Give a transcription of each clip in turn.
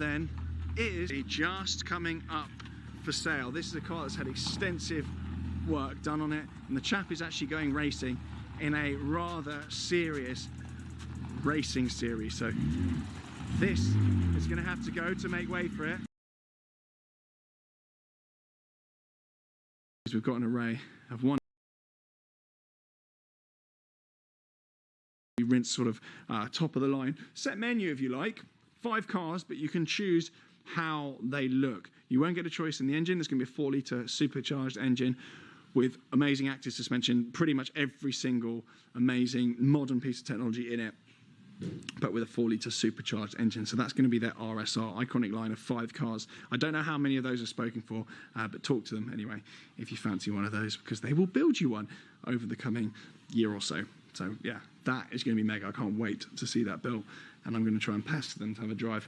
then is just coming up for sale. This is a car that's had extensive work done on it, and the chap is actually going racing in a rather serious racing series. So this is going to have to go to make way for it. We've got an array of one rinse sort of top of the line set menu, if you like. 5 cars, but you can choose how they look. You won't get a choice in the engine. There's going to be a 4-litre supercharged engine with amazing active suspension, pretty much every single amazing modern piece of technology in it, but with a 4-litre supercharged engine. So that's going to be their RSR, iconic line of 5 cars. I don't know how many of those are spoken for, but talk to them anyway if you fancy one of those, because they will build you one over the coming year or so. So yeah, that is going to be mega. I can't wait to see that built, and I'm going to try and pester them to have a drive.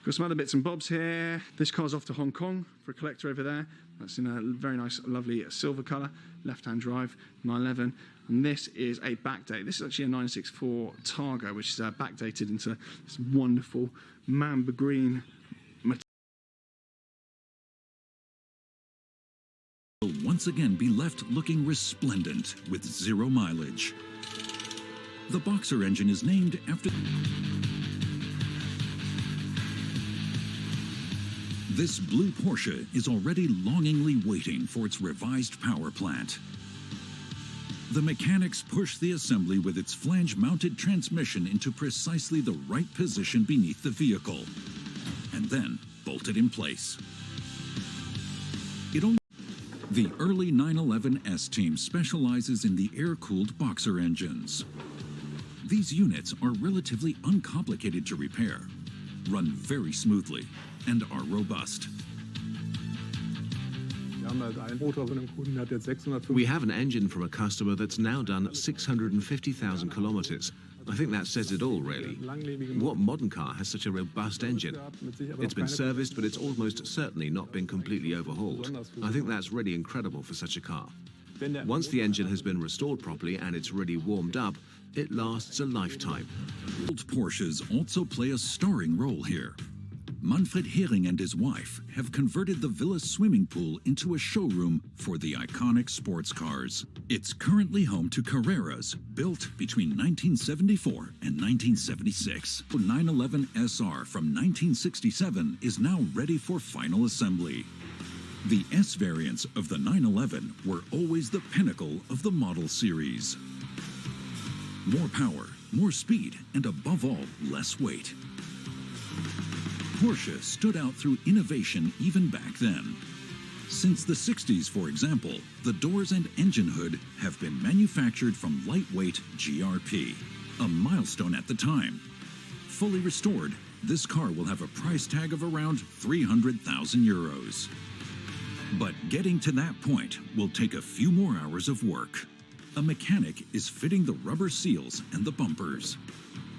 Got some other bits and bobs here. This car's off to Hong Kong for a collector over there. That's in a very nice, lovely silver colour, left-hand drive, 911. And this is a backdate. This is actually a 964 Targa, which is backdated into this wonderful Mamba green material. Will once again be left looking resplendent with 0 mileage. The Boxer engine is named after... This blue Porsche is already longingly waiting for its revised power plant. The mechanics push the assembly with its flange-mounted transmission into precisely the right position beneath the vehicle, and then bolt it in place. The early 911S team specializes in the air-cooled Boxer engines. These units are relatively uncomplicated to repair, run very smoothly, and are robust. We have an engine from a customer that's now done 650,000 kilometers. I think that says it all, really. What modern car has such a robust engine? It's been serviced, but it's almost certainly not been completely overhauled. I think that's really incredible for such a car. Once the engine has been restored properly and it's really warmed up, it lasts a lifetime. Old Porsches also play a starring role here. Manfred Hering and his wife have converted the villa swimming pool into a showroom for the iconic sports cars. It's currently home to Carreras, built between 1974 and 1976. The 911 SR from 1967 is now ready for final assembly. The S variants of the 911 were always the pinnacle of the model series. More power, more speed, and above all, less weight. Porsche stood out through innovation even back then. Since the 60s, for example, the doors and engine hood have been manufactured from lightweight GRP, a milestone at the time. Fully restored, this car will have a price tag of around 300,000 euros. But getting to that point will take a few more hours of work. A mechanic is fitting the rubber seals and the bumpers.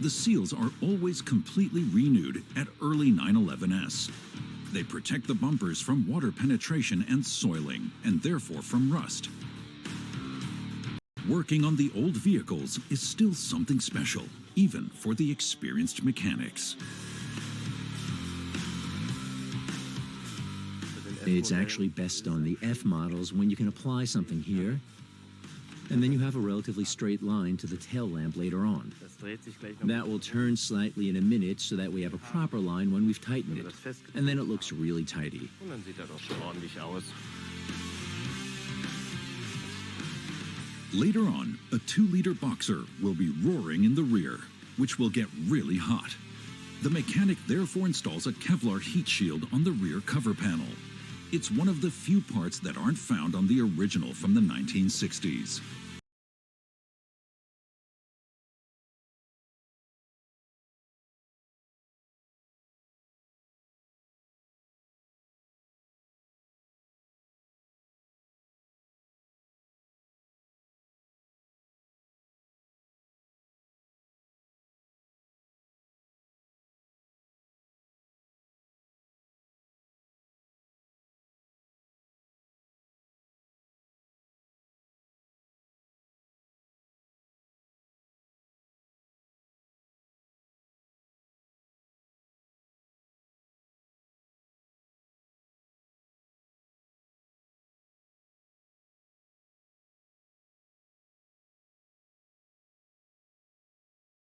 The seals are always completely renewed at early 911S. They protect the bumpers from water penetration and soiling, and therefore from rust. Working on the old vehicles is still something special, even for the experienced mechanics. It's actually best on the F models when you can apply something here, and then you have a relatively straight line to the tail lamp later on. That will turn slightly in a minute so that we have a proper line when we've tightened it, and then it looks really tidy. Later on, a 2-liter Boxer will be roaring in the rear, which will get really hot. The mechanic therefore installs a Kevlar heat shield on the rear cover panel. It's one of the few parts that aren't found on the original from the 1960s.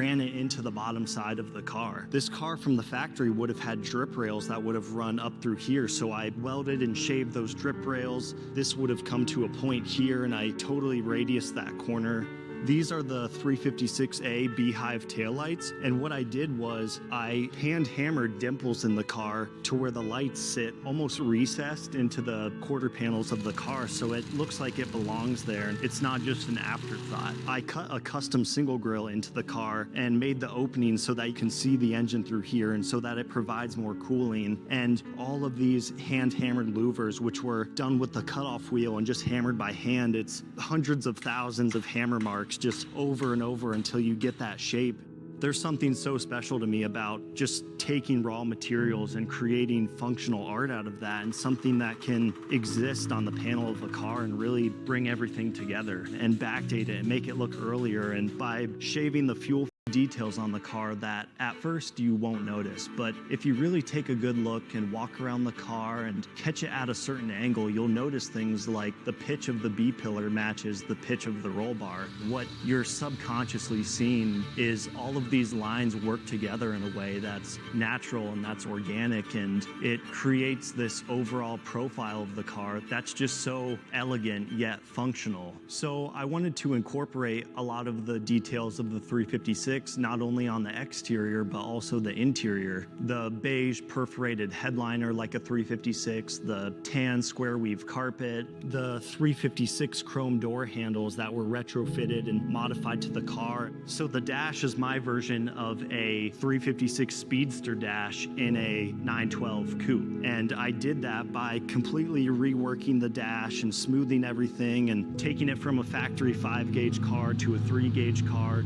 ran it into the bottom side of the car. This car from the factory would have had drip rails that would have run up through here, so I welded and shaved those drip rails. This would have come to a point here, and I totally radiused that corner. These are the 356A Beehive taillights, and what I did was I hand hammered dimples in the car to where the lights sit almost recessed into the quarter panels of the car, so it looks like it belongs there. It's not just an afterthought. I cut a custom single grille into the car and made the opening so that you can see the engine through here and so that it provides more cooling. And all of these hand hammered louvers, which were done with the cutoff wheel and just hammered by hand, it's hundreds of thousands of hammer marks just over and over until you get that shape. There's something so special to me about just taking raw materials and creating functional art out of that, and something that can exist on the panel of a car and really bring everything together and backdate it and make it look earlier. And by shaving the fuel details on the car that at first you won't notice, but if you really take a good look and walk around the car and catch it at a certain angle, you'll notice things like the pitch of the B pillar matches the pitch of the roll bar. What you're subconsciously seeing is all of these lines work together in a way that's natural and that's organic, and it creates this overall profile of the car that's just so elegant yet functional. So I wanted to incorporate a lot of the details of the 356, not only on the exterior but also the interior. The beige perforated headliner like a 356, the tan square weave carpet, the 356 chrome door handles that were retrofitted and modified to the car. So the dash is my version of a 356 Speedster dash in a 912 coupe. And I did that by completely reworking the dash and smoothing everything and taking it from a factory 5-gauge car to a 3-gauge car.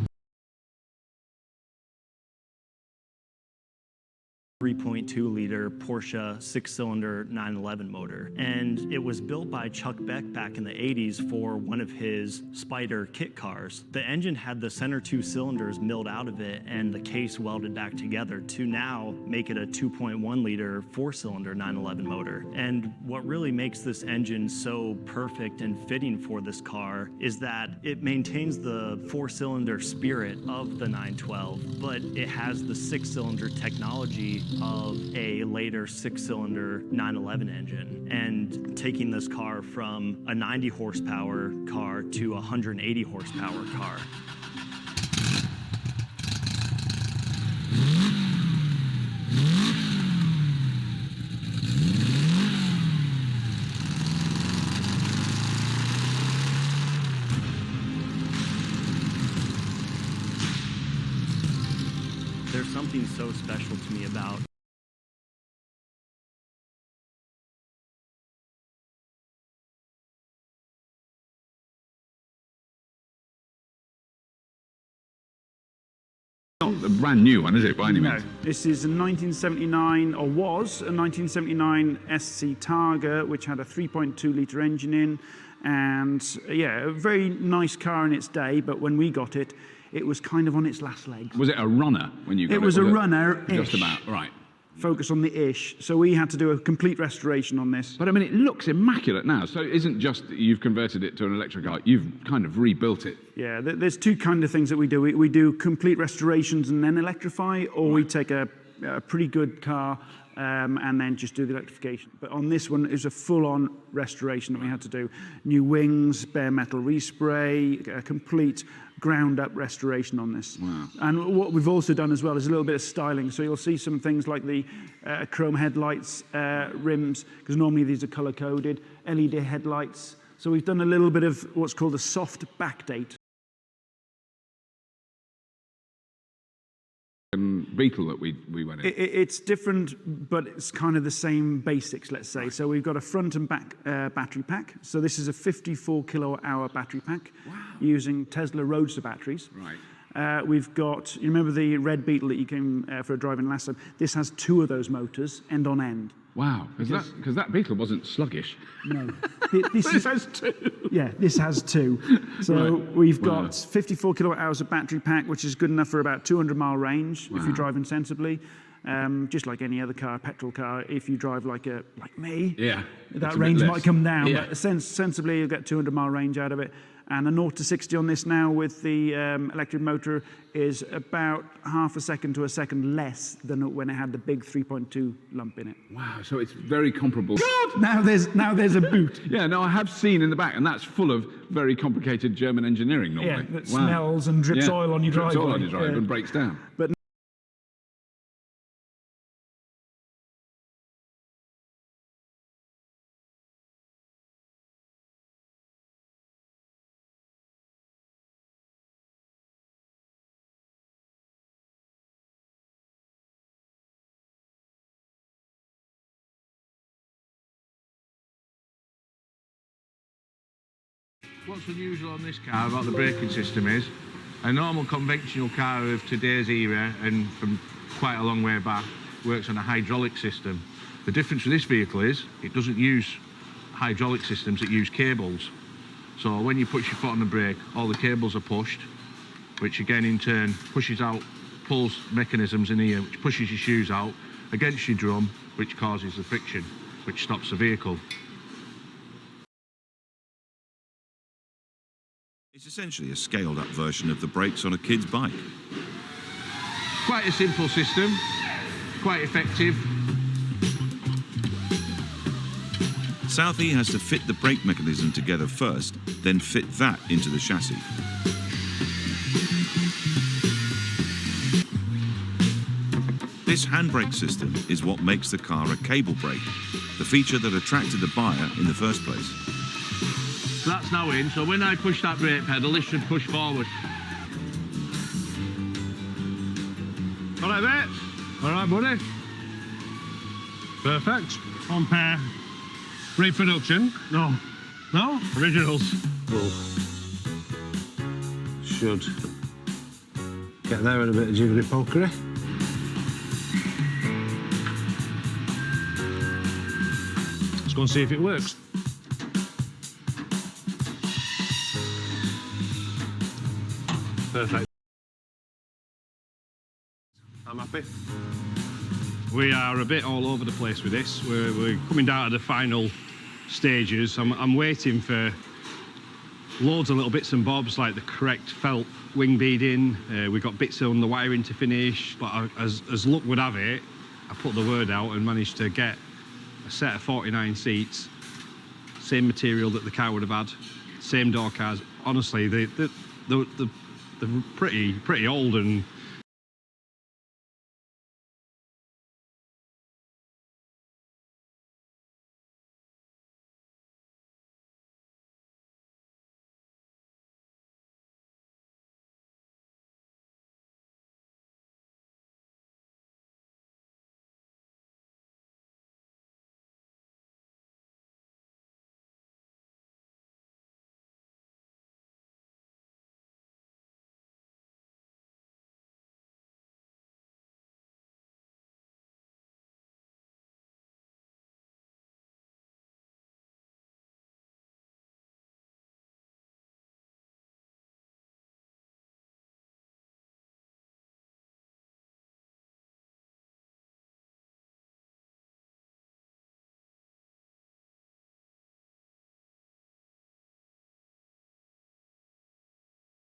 3.2-liter Porsche 6-cylinder 911 motor. And it was built by Chuck Beck back in the 80s for one of his Spider kit cars. The engine had the center 2 cylinders milled out of it and the case welded back together to now make it a 2.1-liter 4-cylinder 911 motor. And what really makes this engine so perfect and fitting for this car is that it maintains the 4-cylinder spirit of the 912, but it has the 6-cylinder technology of a later 6-cylinder 911 engine, and taking this car from a 90 horsepower car to a 180 horsepower car. There's something so special to me about not a brand new one, is it, by any No, means? this is a 1979, or was a 1979 SC Targa, which had a 3.2-litre engine in, and yeah, a very nice car in its day, but when we got it, it was kind of on its last legs. Was it a runner when you got it? It was a runner-ish. Just about, right. Focus on the ish. So we had to do a complete restoration on this. But I mean, it looks immaculate now. So it isn't just that you've converted it to an electric car, you've kind of rebuilt it. Yeah, there's two kind of things that we do. We do complete restorations and then electrify, or we take a pretty good car and then just do the electrification. But on this one, it was a full-on restoration that we had to do. New wings, bare metal respray, a complete ground-up restoration on this. Wow. And what we've also done as well is a little bit of styling. So you'll see some things like the chrome headlights, rims, because normally these are color-coded, LED headlights. So we've done a little bit of what's called a soft backdate. Beetle that we went in. It's different, but it's kind of the same basics, let's say. So we've got a front and back battery pack. So this is a 54 kilowatt-hour battery pack using Tesla Roadster batteries. Right. We've got, you remember the red Beetle that you came for a drive in last time? This has 2 of those motors, end on end. Wow, because that Beetle wasn't sluggish. No. This has 2. Yeah, this has 2. So Right. we've got 54 kilowatt hours of battery pack, which is good enough for about 200-mile range if Wow. you're driving sensibly. Just like any other car, petrol car, if you drive like me, Yeah. that It's a bit range less. might come down, Yeah. but sensibly you'll get 200-mile range out of it. And the 0 to 60 on this now with the electric motor is about half a second to a second less than when it had the big 3.2 lump in it. Wow, so it's very comparable. Now there's a boot. Yeah, no, I have seen in the back, and that's full of very complicated German engineering normally. Yeah, that smells and drips oil on your driveway. Drips oil on your driveway and breaks down. But What's unusual on this car about the braking system is a normal conventional car of today's era and from quite a long way back works on a hydraulic system. The difference with this vehicle is it doesn't use hydraulic systems, it uses cables. So when you push your foot on the brake, all the cables are pushed, which again in turn pushes out, pulls mechanisms in here, which pushes your shoes out against your drum, which causes the friction, which stops the vehicle. It's essentially a scaled-up version of the brakes on a kid's bike. Quite a simple system, quite effective. Southey has to fit the brake mechanism together first, then fit that into the chassis. This handbrake system is what makes the car a cable brake, the feature that attracted the buyer in the first place. So that's now in, so when I push that brake pedal, this should push forward. All right, mate? All right, buddy? Perfect. On pair. Reproduction? No. No? Originals? Cool. Should get there with a bit of jiggery-pokery. Let's go and see if it works. Perfect. I'm happy. We are a bit all over the place with this. We're coming down to the final stages. I'm waiting for loads of little bits and bobs like the correct felt wing beading. We've got bits on the wiring to finish, but as luck would have it, I put the word out and managed to get a set of 49 seats, same material that the car would have had, same door cars. Honestly, they're pretty old and